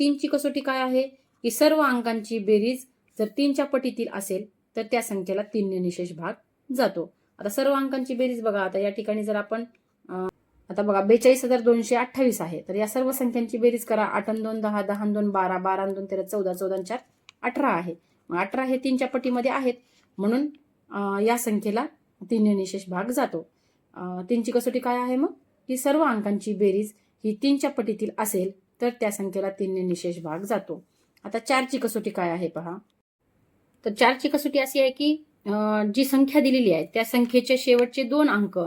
3ची कसोटी काय आहे की सर्व अंकांची बेरीज जर 3च्या पटीतील असेल तर त्या संख्येला 3ने निशेष भाग जातो. आता सर्व अंकांची बेरीज बघा, आता या ठिकाणी जर आपण आता बघा 42,228 आहे, तर या सर्व संख्यांची बेरीज करा. 8 आणि 2 10, 10 आणि 2 12, 12 आणि 2 13, 14, 14 आणि 4 18 आहे. मग 18 हे 3च्या पटीमध्ये आहेत म्हणून या संख्येला 3ने निशेष भाग जातो. 3ची कसोटी काय आहे मग की सर्व अंकांची बेरीज ही 3च्या पटीतील असेल तर त्या संख्येला 3ने निशेष भाग जातो. आता 4ची कसोटी काय आहे पहा. तर 4ची कसोटी अशी आहे की जी संख्या दिलेली आहे त्या संख्येचे शेवटचे 2 अंक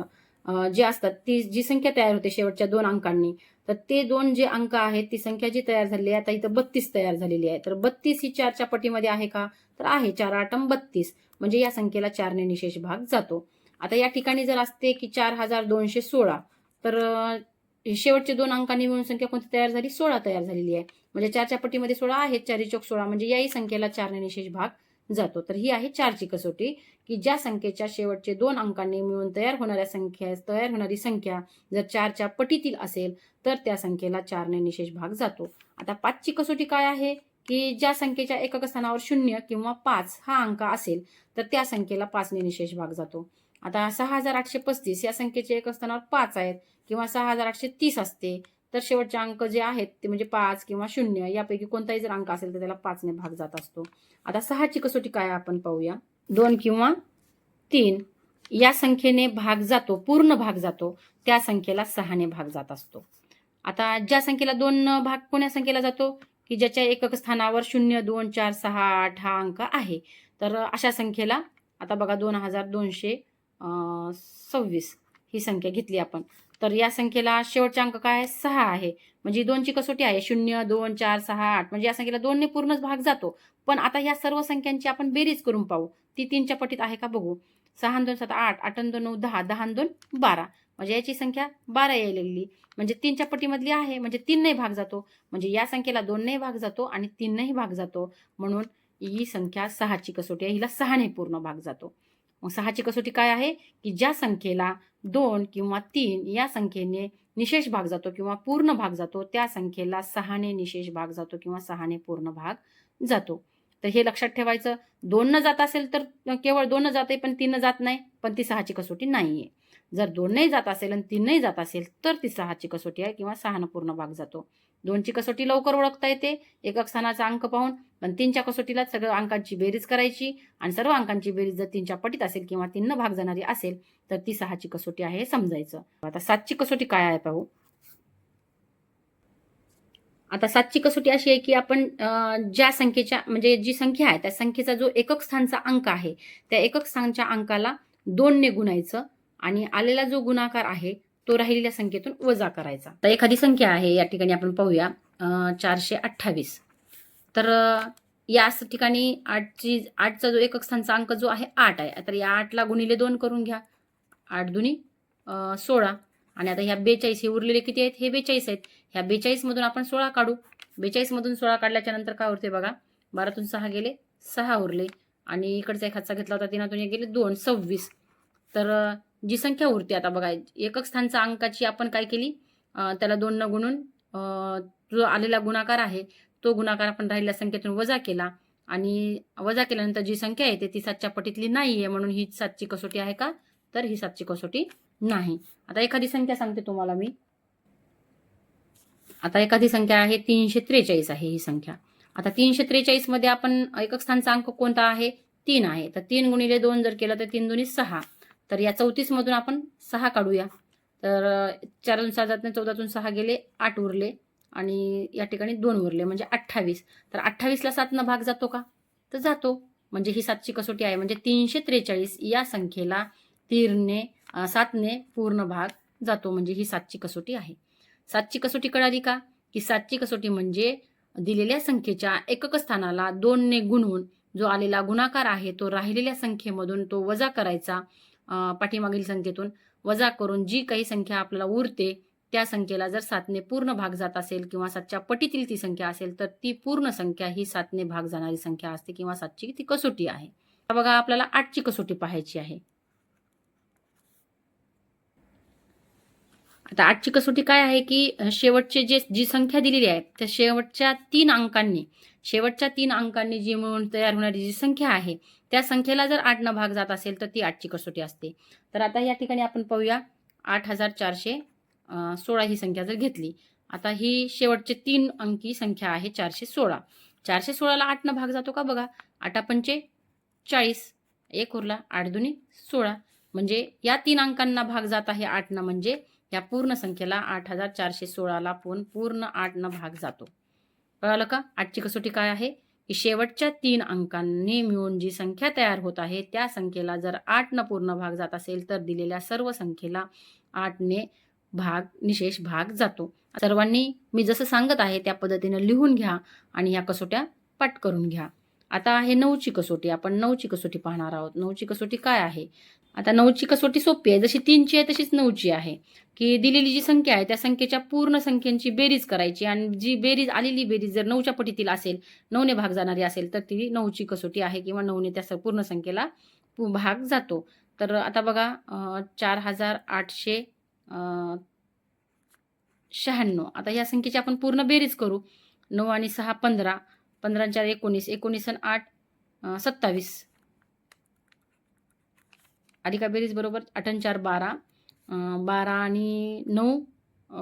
जे असतात, ती जी संख्या तयार होते शेवटच्या 2 अंकांनी, तर ते 2 जे अंक आहेत ती संख्या जी तयार झालेली आहे, आता इथं 32 तयार झालेली आहे, तर 32 ही 4च्या पटीमध्ये आहे का, तर आहे. 4 8 32 म्हणजे या संख्येला 4ने निशेष भाग जातो. आता या ठिकाणी जर असते की 4216, तर शेवटचे 2 अंकांनी मिळून संख्या कोणती तयार झाली, 16 तयार झालेली आहे. म्हणजे 4च्या पटीमध्ये 16 आहेत, 4 चौक 16 म्हणजे याही संख्येला 4ने निशेष भाग जातो. तर ही आहे 4ची कसोटी की ज्या संख्येच्या शेवटचे 2 अंकांनी मिळून तयार होणारी संख्या जर 4च्या पटीतील असेल तर त्या संख्येला 4ने निशेष भाग जातो. आता 5ची कसोटी काय आहे की ज्या संख्येच्या एकक स्थानावर 0 किंवा 5 हा अंक असेल तर त्या संख्येला 5ने निशेष भाग जातो. आता 6835 या संख्येचे एकक स्थानावर 5 आहेत किंवा 6830 असते, तर शेवटचे अंक जे आहेत ते म्हणजे 5 किंवा 0 यापैकी कोणताही जर अंक असेल तर त्याला 5ने भाग जात असतो. आता 6ची कसोटी काय आपण पाहूया. 2 किंवा 3 या संख्येने भाग जातो, पूर्ण भाग जातो, त्या संख्येला 6ने भाग जात असतो. आता ज्या संख्येला 2 भाग कोण्या संख्येला जातो की ज्याच्या एकक स्थानावर 0 2 4 6 8 हा अंक आहे, तर अशा संख्येला आता बघा 2226 ही संख्या घेतली आपण, तर या संख्येला शेवटचा अंक काय आहे, 6 आहे. म्हणजे 2ची कसोटी आहे 0 2 4 6 8 म्हणजे या संख्येला 2ने पूर्णच भाग जातो. पण आता या सर्व संख्यांची आपण बेरीज करून पाहू, ती 3च्या पटीत आहे का बघू. 6 आणि 2 7 8, 8 आणि 2 9 10, 10 आणि 2 12 म्हणजे याची संख्या 12 यायला म्हणजे 3च्या पटीमधली आहे म्हणजे 3ने भाग जातो. म्हणजे या संख्येला 2ने भाग जातो आणि 3नेही भाग जातो, म्हणून ही संख्या 6ची कसोटी आहे, हिला 6ने पूर्ण भाग जातो. मग 6ची कसोटी काय आहे की ज्या संख्येला 2 किंवा 3 या संख्येने निशेष भाग जातो किंवा पूर्ण भाग जातो त्या संख्येला 6ने निशेष भाग जातो किंवा 6ने पूर्ण भाग जातो. तर हे लक्षात ठेवायचं. 2 न जात असेल तर केवळ 2 जाते पण 3 जात नाही, पण ती 6ची कसोटी नाहीये. जर 2 जात असेल आणि 3 जात असेल तर ती 6ची कसोटी आहे किंवा 6ने पूर्ण भाग जातो. 2ची कसोटी लवकर ओळखता येते एकक स्थानाचा अंक पाहून, पण 3च्या कसोटीला सगळं अंकांची बेरीज करायची आणि सर्व अंकांची बेरीज जर 3च्या पटीत असेल किंवा 3 भाग जाणारी असेल तर ती 6ची कसोटी आहे हे समजायचं. आता 7ची कसोटी काय आहे पाहू. आता 7ची कसोटी अशी आहे की आपण ज्या संख्येच्या म्हणजे जी संख्या आहे त्या संख्येचा जो एकक स्थानचा अंक आहे त्या एकक स्थानच्या अंकाला 2ने गुणायचं आणि आलेला जो गुणाकार आहे तो राहिलेल्या संख्येतून वजा करायचा. तर एखादी संख्या आहे या ठिकाणी आपण पाहूया 428, तर या ठिकाणी 8चा जो एकक स्थानचा अंक जो आहे 8 आहे, तर या 8ला गुणिले 2 करून घ्या. 8 दुनी 16 आणि आता ह्या 42 हे उरलेले किती आहेत, हे 42 आहेत. ह्या 42 मधून आपण 16 काढू. 42 मधून 16 काढल्याच्या नंतर काय उरते बघा, 12तून 6 गेले 6 उरले आणि इकडचा एक हातचा घेतला होता 3तून एक गेले 2 26. तर जी संख्या उरते आता बघा एकक स्थानचा अंकाची आपण काय केली, त्याला 2 न गुणून जो आलेला गुणाकार आहे तो गुणाकार आपण राहिलेल्या संख्येतून वजा केला आणि वजा केल्यानंतर जी संख्या येते ती 7च्या पटीतली नाहीये, म्हणून ही 7ची कसोटी आहे का, तर ही 7ची कसोटी नाही. आता एखादी संख्या सांगते तुम्हाला मी. आता एखादी संख्या आहे 343 आहे ही संख्या. आता 343 मध्ये आपण एकक स्थानचा अंक कोणता आहे, 3 आहे. तर 3 गुणिले 2 जर केलं तर 3 दुनी 6. तर या 34 मधून आपण 6 काढूया. तर 4तून 6 जात नाही, 14तून 6 गेले 8 उरले आणि या ठिकाणी 2 उरले म्हणजे 28. तर 28ला 7 भाग जातो का, तर जातो. म्हणजे ही 7ची कसोटी आहे. म्हणजे 343 या संख्येला 7ने पूर्ण भाग जातो, म्हणजे ही 7ची कसोटी आहे. 7ची कसोटी कळाली का, की 7ची कसोटी म्हणजे दिलेल्या संख्येच्या एकक स्थानाला 2ने गुणून जो आलेला गुणाकार आहे तो राहिलेल्या संख्येमधून तो वजा करायचा, पाठीमागील संख्येतून वजा करून जी काही संख्या आपल्याला उरते त्या संख्येला जर 7ने पूर्ण भाग जात असेल किंवा 7च्या पटीतील ती संख्या असेल तर ती पूर्ण संख्या ही 7ने भाग जाणारी संख्या असते किंवा 7ची ती कसोटी आहे. बघा आपल्याला 8ची कसोटी पाहायची आहे. आता आजची कसोटी काय आहे की शेवटचे जी संख्या दिलेली आहे त्या शेवटच्या 3 अंकांनी जी मिळून तयार होणारी जी संख्या आहे त्या संख्येला जर 8 न भाग जात असेल तर ती आजची कसोटी असते. तर आता या ठिकाणी आपण पाहूया 8416 ही संख्या जर घेतली, आता ही शेवटचे 3 अंकी संख्या आहे 416. 416ला 8 न भाग जातो का बघा. 8 पंचे 40, 1 उरला, 8 दुनी 16. म्हणजे या 3 अंकांना भाग जात आहे 8 न, म्हणजे या पूर्ण संख्येला 8416ला पूर्ण 8 न भाग जातो. कळालं का. आजची कसोटी काय आहे की शेवटच्या 3 अंकांनी मिळून जी संख्या तयार होत आहे त्या संख्येला जर 8 न पूर्ण भाग जात असेल तर दिलेल्या सर्व संख्येला 8 ने निशेष भाग जातो. सर्वांनी मी जसं सांगत आहे त्या पद्धतीनं लिहून घ्या आणि ह्या कसोट्या पाठ करून घ्या. आता आहे 9ची कसोटी. आपण 9ची कसोटी पाहणार आहोत. 9ची कसोटी काय आहे. आता 9ची कसोटी सोपी आहे. जशी 3ची आहे तशीच 9ची आहे की दिलेली जी संख्या आहे त्या संख्येच्या पूर्ण संख्यांची बेरीज करायची आणि जी आलेली बेरीज जर 9च्या पटीतील असेल, 9ने भाग जाणारी असेल तर ती 9ची कसोटी आहे किंवा 9ने त्या पूर्ण संख्येला भाग जातो. तर आता बघा 4896. आता या संख्येची आपण पूर्ण बेरीज करू. 9 आणि 6 15, 15 4 19, 19 आणि 8 27. आली का बेरीज बरोबर. 8 आणि 4 12, 12 आणि 9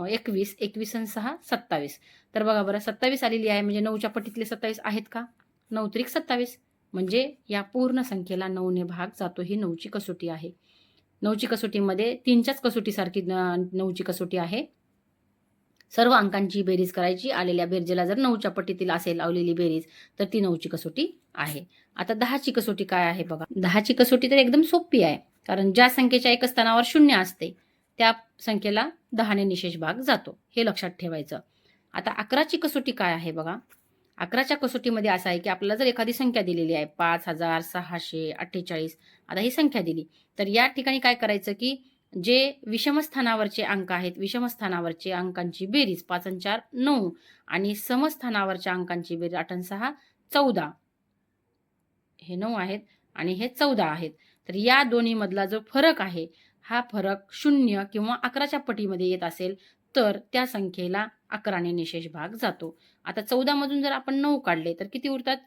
21, 21 आणि 6 27. तर बघा बरं 27 आलेली आहे म्हणजे 9च्या पटीतले 27 आहेत का. 9 त्रिक 27 म्हणजे या पूर्ण संख्येला 9ने भाग जातो. ही 9ची कसोटी आहे. 9ची कसोटीमध्ये 3च्याच कसोटीसारखी 9ची कसोटी आहे. सर्व अंकांची बेरीज करायची. आलेल्या बेरजेला जर 9च्या पटीतील असेल लावलेली बेरीज तर ती 9ची कसोटी आहे. आता 10ची कसोटी काय आहे बघा. 10ची कसोटी तर एकदम सोपी आहे. कारण ज्या संख्येच्या एक स्थानावर 0 असते त्या संख्येला 10ने निशेष भाग जातो. हे लक्षात ठेवायचं. आता 11ची कसोटी काय आहे बघा. 11च्या कसोटीमध्ये असं आहे की आपल्याला जर एखादी संख्या दिलेली आहे 5648. आता ही संख्या दिली तर या ठिकाणी काय करायचं की जे विषमस्थानावरचे अंक आहेत, विषमस्थानावरचे अंकांची बेरीज 5 आणि 4 9 आणि समस्थानावरच्या अंकांची बेरीज 8 आणि 6 14. हे 9 आहेत आणि हे 14 आहेत. तर या दोन्ही मधला जो फरक आहे हा फरक 0 किंवा 11च्या पटीमध्ये येत असेल तर त्या संख्येला 11ने निशेष भाग जातो. आता 14 मधून जर आपण 9 काढले तर किती उरतात.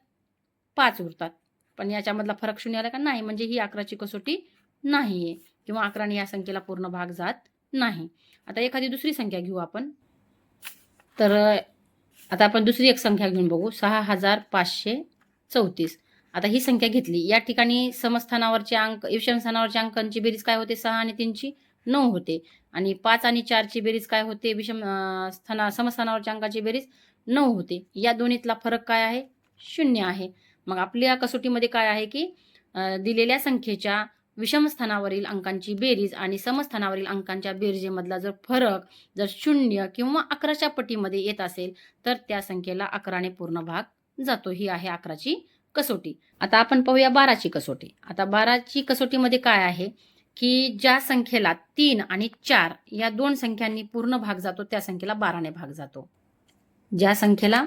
5 उरतात. पण याच्यामधला फरक 0 आला का नाही, म्हणजे ही 11ची कसोटी नाहीये किंवा 11ने या संख्येला पूर्ण भाग जात नाही. आता एखादी दुसरी संख्या घेऊ आपण. तर आता आपण दुसरी एक संख्या घेऊन बघू. 6534. आता ही संख्या घेतली. या ठिकाणी समस्थानावरचे अंक विषमस्थानावरच्या अंकांची बेरीज काय होते. 6 आणि 3ची 9 होते आणि 5 आणि 4ची बेरीज काय होते. समस्थानावरच्या अंकाची बेरीज 9 होते. या दोन्हीतला फरक काय आहे. 0 आहे. मग आपल्या कसोटीमध्ये काय आहे की दिलेल्या संख्येच्या विषमस्थानावरील अंकांची बेरीज आणि समस्थानावरील अंकांच्या बेरजेमधला जर फरक जर 0 किंवा 11च्या पटीमध्ये येत असेल तर त्या संख्येला 11ने पूर्ण भाग जातो. ही आहे 11ची कसोटी. आता आपण पाहूया 12ची कसोटी. आता 12ची कसोटीमध्ये काय आहे की ज्या संख्येला 3 आणि 4 या दोन संख्यांनी पूर्ण भाग जातो त्या संख्येला 12ने भाग जातो. ज्या संख्येला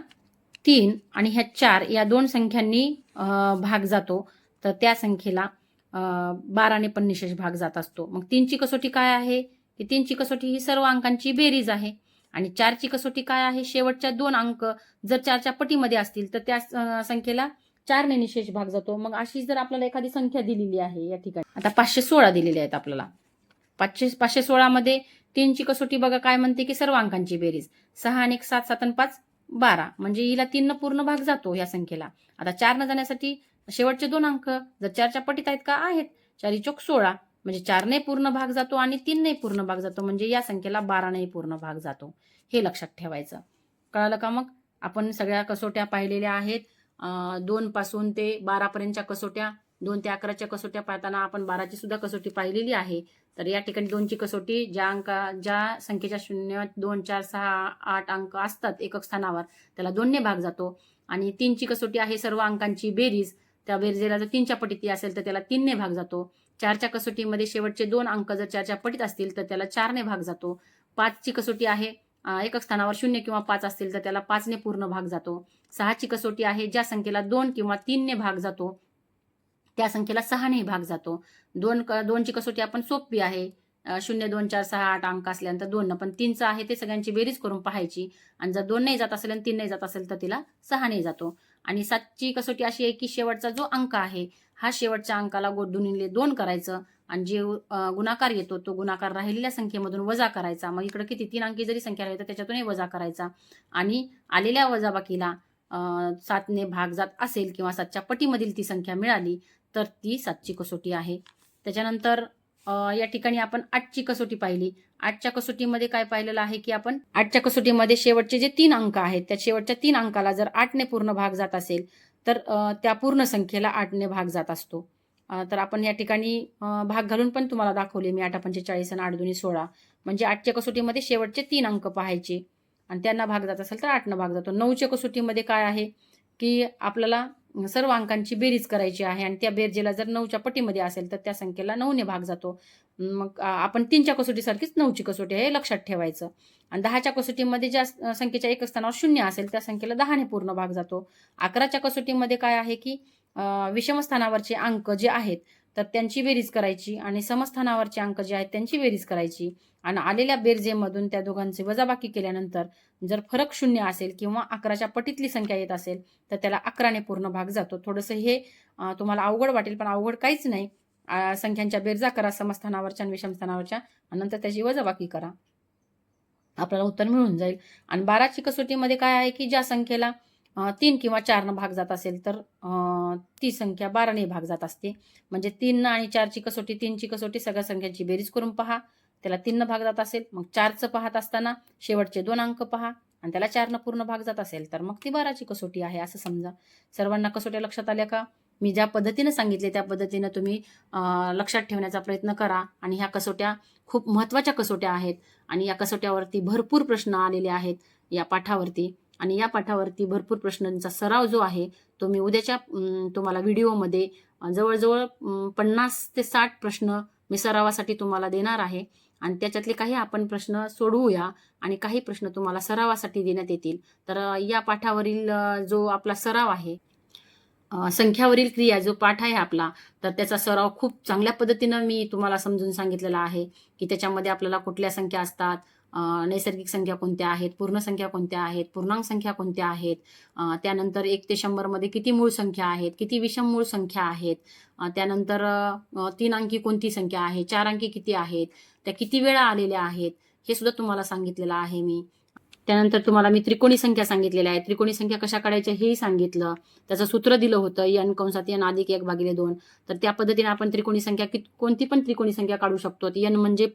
3 आणि ह्या 4 या दोन संख्यांनी भाग जातो तर त्या संख्येला 12ने पण निशेष भाग जात असतो. मग 3ची कसोटी काय आहे की 3ची कसोटी ही सर्व अंकांची बेरीज आहे आणि 4ची कसोटी काय आहे. शेवटच्या 2 अंक जर 4च्या पटीमध्ये असतील तर त्या संख्येला 4ने निशेष भाग जातो. मग अशी जर आपल्याला एखादी संख्या दिलेली आहे या ठिकाणी. आता 516 दिलेली आहेत आपल्याला. 516 मध्ये 3ची कसोटी बघा काय म्हणते की सर्व अंकांची बेरीज 6 आणि 1 7, 7 आणि 5 12 म्हणजे हिला 3 न पूर्ण भाग जातो या संख्येला. आता 4 न जाण्यासाठी शेवटचे 2 अंक जर 4च्या पटीत आहेत का आहेत. 4 चोक 16 म्हणजे 4ने पूर्ण भाग जातो आणि 3ने पूर्ण भाग जातो म्हणजे या संख्येला 12ने पूर्ण भाग जातो. हे लक्षात ठेवायचं. कळालं का. मग आपण सगळ्या कसोट्या पाहिलेल्या आहेत. 2 पासून ते 12 पर्यंतच्या कसोट्या, 2 ते 11च्या कसोट्या पाहताना आपण 12ची सुद्धा कसोटी पाहिलेली आहे. तर या ठिकाणी 2ची कसोटी ज्या संख्येच्या 0 2 4 6 8 अंक असतात एकक स्थानावर त्याला 2ने भाग जातो आणि 3ची कसोटी आहे सर्व अंकांची बेरीज. त्या बेरजेला जर 3च्या पटीत असेल तर त्याला 3ने भाग जातो. 4च्या कसोटीमध्ये शेवटचे 2 अंक जर 4च्या पटीत असतील तर त्याला 4ने भाग जातो. 5ची कसोटी आहे एकक स्थानावर 0 किंवा 5 असतील तर त्याला 5ने पूर्ण भाग जातो. 6ची कसोटी आहे ज्या संख्येला 2 किंवा 3ने भाग जातो त्या संख्येला 6ने भाग जातो. 2ची कसोटी आपण सोपी आहे. 0, 2, 4, 6, 8 अंक असल्यानंतर 2 पण 3चं आहे ते सगळ्यांची बेरीज करून पाहायची. आणि जर 2 नाही जात असेल आणि 3 नाही जात असेल तर तिला 6 नाही जातो. आणि 7ची कसोटी अशी आहे की शेवटचा जो अंक आहे हा शेवटच्या अंकाला गुणिले 2 करायचं आणि जे गुणाकार येतो तो गुणाकार राहिलेल्या संख्येमधून वजा करायचा. मग इकडे किती 3 अंकी जरी संख्या राहिली तर त्याच्यातूनही वजा करायचा आणि आलेल्या वजाबाकीला 7ने भाग जात असेल किंवा 7च्या पटीमधील ती संख्या मिळाली तर ती 7ची कसोटी आहे. त्याच्यानंतर या ठिकाणी आपण 8ची कसोटी पाहिली. 8च्या कसोटीमध्ये काय पाहिलेलं आहे की आपण 8च्या कसोटीमध्ये शेवटचे जे 3 अंक आहेत त्या शेवटच्या 3 अंकाला जर 8ने पूर्ण भाग जात असेल तर त्या पूर्ण संख्येला 8ने भाग जात असतो. तर आपण या ठिकाणी भाग घालून पण तुम्हाला दाखवले मी. 8 पंचे 40 आणि 8 दुनी 16 म्हणजे 8च्या कसोटीमध्ये शेवटचे 3 अंक पाहायचे आणि त्यांना भाग जात असेल तर 8 भाग जातो. 9च्या कसोटीमध्ये काय आहे की आपल्याला सर्व अंकांची बेरीज करायची आहे आणि त्या बेरजेला जर 9च्या पटीमध्ये असेल तर त्या संख्येला 9ने भाग जातो. मग आपण 3च्या कसोटीसारखीच 9ची कसोटी आहे हे लक्षात ठेवायचं. आणि 10च्या कसोटीमध्ये ज्या संख्येच्या एक स्थानावर 0 असेल त्या संख्येला 10ने पूर्ण भाग जातो. 11च्या कसोटीमध्ये काय आहे की विषम स्थानावरचे अंक जे आहेत तर त्यांची बेरीज करायची आणि समस्थानावरचे अंक जे आहेत त्यांची बेरीज करायची आणि आलेल्या बेरजेमधून त्या दोघांची वजाबाकी केल्यानंतर जर फरक 0 असेल किंवा 11च्या पटीतली संख्या येत असेल तर त्याला 11ने पूर्ण भाग जातो. थोडंसं हे तुम्हाला अवघड वाटेल पण अवघड काहीच नाही. संख्यांच्या बेरजा करा समस्थानावरच्या आणि विषम स्थानावरच्या आणि नंतर त्याची वजाबाकी करा, आपल्याला उत्तर मिळून जाईल. आणि 12ची कसोटीमध्ये काय आहे की ज्या संख्येला 3 किंवा 4 भाग जात असेल तर ती संख्या 12ने भाग जात असते. म्हणजे 3 आणि 4ची कसोटी 3ची कसोटी सगळ्या संख्यांची बेरीज करून पहा, त्याला 3 भाग जात असेल मग 4चं पाहत असताना शेवटचे 2 अंक पहा आणि त्याला 4 पूर्ण भाग जात असेल तर मग ती 12ची कसोटी आहे असं समजा. सर्वांना कसोट्या लक्षात आल्या का? मी ज्या पद्धतीने सांगितले त्या पद्धतीने तुम्ही लक्षात ठेवण्याचा प्रयत्न करा. आणि ह्या कसोट्या खूप महत्त्वाच्या कसोट्या आहेत आणि या कसोट्यावरती भरपूर प्रश्न आलेले आहेत या पाठावरती. आणि या पाठावरती भरपूर प्रश्नांचा सराव जो आहे तो मी उद्याच्या तुम्हाला व्हिडिओमध्ये जवळजवळ 50 ते 60 प्रश्न मी सरावासाठी तुम्हाला देणार आहे आणि त्याच्यातले काही आपण प्रश्न सोडवूया आणि काही प्रश्न तुम्हाला सरावासाठी देण्यात येतील. तर या पाठावरील जो आपला सराव आहे संख्यावरील क्रिया जो पाठ आहे आपला तर त्याचा सराव खूप चांगल्या पद्धतीनं मी तुम्हाला समजून सांगितलेला आहे की त्याच्यामध्ये आपल्याला कुठल्या संख्या असतात, नैसर्गिक संख्या कोणत्या आहेत, पूर्ण संख्या कोणत्या आहेत, पूर्णांक संख्या कोणत्या आहेत, त्यानंतर 1 ते 100 मध्ये किती मूळ संख्या आहेत, किती विषम मूळ संख्या आहेत, त्यानंतर 3 अंकी कोणती संख्या आहे, 4 अंकी किती आहेत, त्या किती वेळा आलेल्या आहेत हे सुद्धा तुम्हाला सांगितलेलं आहे मी. त्यानंतर तुम्हाला मी त्रिकोणी संख्या सांगितलेल्या आहेत. त्रिकोणी संख्या कशा काढायच्या हेही सांगितलं. त्याचं सूत्र दिलं होतं n कंसात n अधिक 1/2. तर त्या पद्धतीने आपण त्रिकोणी संख्या कोणती पण त्रिकोणी संख्या काढू शकतो. n म्हणजे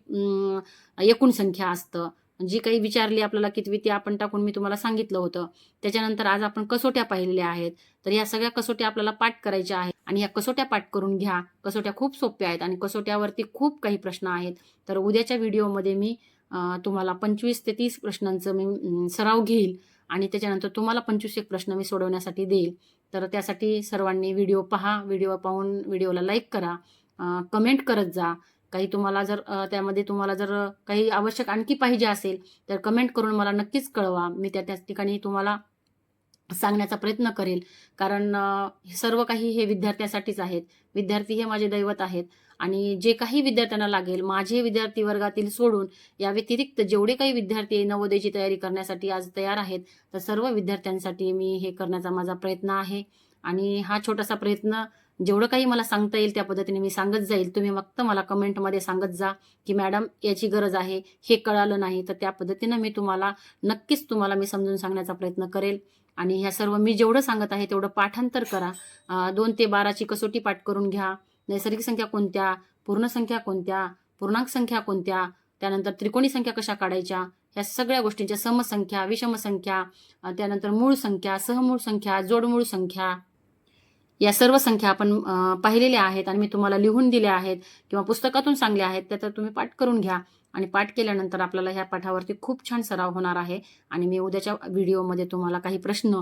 एकूण संख्या असतं. जी काही विचारली आपल्याला कितवी ती आपण टाकून मी तुम्हाला सांगितलं होतं. त्याच्यानंतर आज आपण कसोट्या पाहिलेल्या आहेत. तर या सगळ्या कसोट्या आपल्याला पाठ करायच्या आहेत आणि या कसोट्या पाठ करून घ्या. कसोट्या खूप सोप्या आहेत आणि कसोट्यावरती खूप काही प्रश्न आहेत. तर उद्याच्या व्हिडिओमध्ये मी तुम्हाला 25 ते 30 प्रश्नांचं मी सराव घेईल आणि त्याच्यानंतर तुम्हाला 25 प्रश्न मी सोडवण्यासाठी देईल. तर त्यासाठी सर्वांनी व्हिडिओ पहा. व्हिडिओ पाहून व्हिडिओला लाईक करा, कमेंट करत जा. काही तुम्हाला जर त्यामध्ये तुम्हाला जर काही आवश्यक आणखी पाहिजे असेल तर कमेंट करून मला नक्कीच कळवा. मी त्या ठिकाणी तुम्हाला सांगण्याचा प्रयत्न करेल. कारण सर्व काही हे विद्यार्थ्यांसाठीच आहेत. विद्यार्थी हे माझे दैवत आहेत आणि जे काही विद्यार्थ्यांना लागेल माझे विद्यार्थी वर्गातील सोडून या व्यतिरिक्त जेवढे काही विद्यार्थी नवोदयची तयारी करण्यासाठी आज तयार आहेत तर सर्व विद्यार्थ्यांसाठी मी हे करण्याचा माझा प्रयत्न आहे. आणि हा छोटासा प्रयत्न जेवढं काही मला सांगता येईल त्या पद्धतीने मी सांगत जाईल. तुम्ही फक्त मला कमेंटमध्ये सांगत जा की मॅडम याची गरज आहे, हे कळालं नाही, तर त्या पद्धतीनं मी नक्कीच तुम्हाला मी समजून सांगण्याचा प्रयत्न करेल. आणि ह्या सर्व मी जेवढं सांगत आहे तेवढं पाठांतर करा. 2 ते 12ची कसोटी पाठ करून घ्या. नैसर्गिक संख्या कोणत्या, पूर्ण संख्या कोणत्या, पूर्णांक संख्या कोणत्या, त्यानंतर त्रिकोणी संख्या कशा काढायच्या, ह्या सगळ्या गोष्टींच्या समसंख्या, विषम संख्या, त्यानंतर मूळ संख्या, सहमूळ संख्या, जोडमूळ संख्या, या सर्व संख्या आपण पाहिलेल्या आहेत आणि मी तुम्हाला लिहून दिल्या आहेत किंवा पुस्तकातून सांगल्या आहेत. त्याचा तुम्ही पाठ करून घ्या आणि पाठ केल्यानंतर आपल्याला ह्या पाठावरती खूप छान सराव होणार आहे. आणि मी उद्याच्या व्हिडिओमध्ये तुम्हाला काही प्रश्न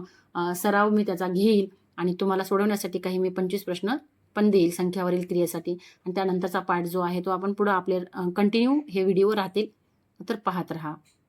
सराव मी त्याचा घेईल आणि तुम्हाला सोडवण्यासाठी काही मी 25 प्रश्न पण देईल संख्यावरील क्रियेसाठी. आणि त्यानंतरचा पाठ जो आहे तो आपण पुढे आपले कंटिन्यू हे व्हिडिओ राहतील तर पाहत राहा.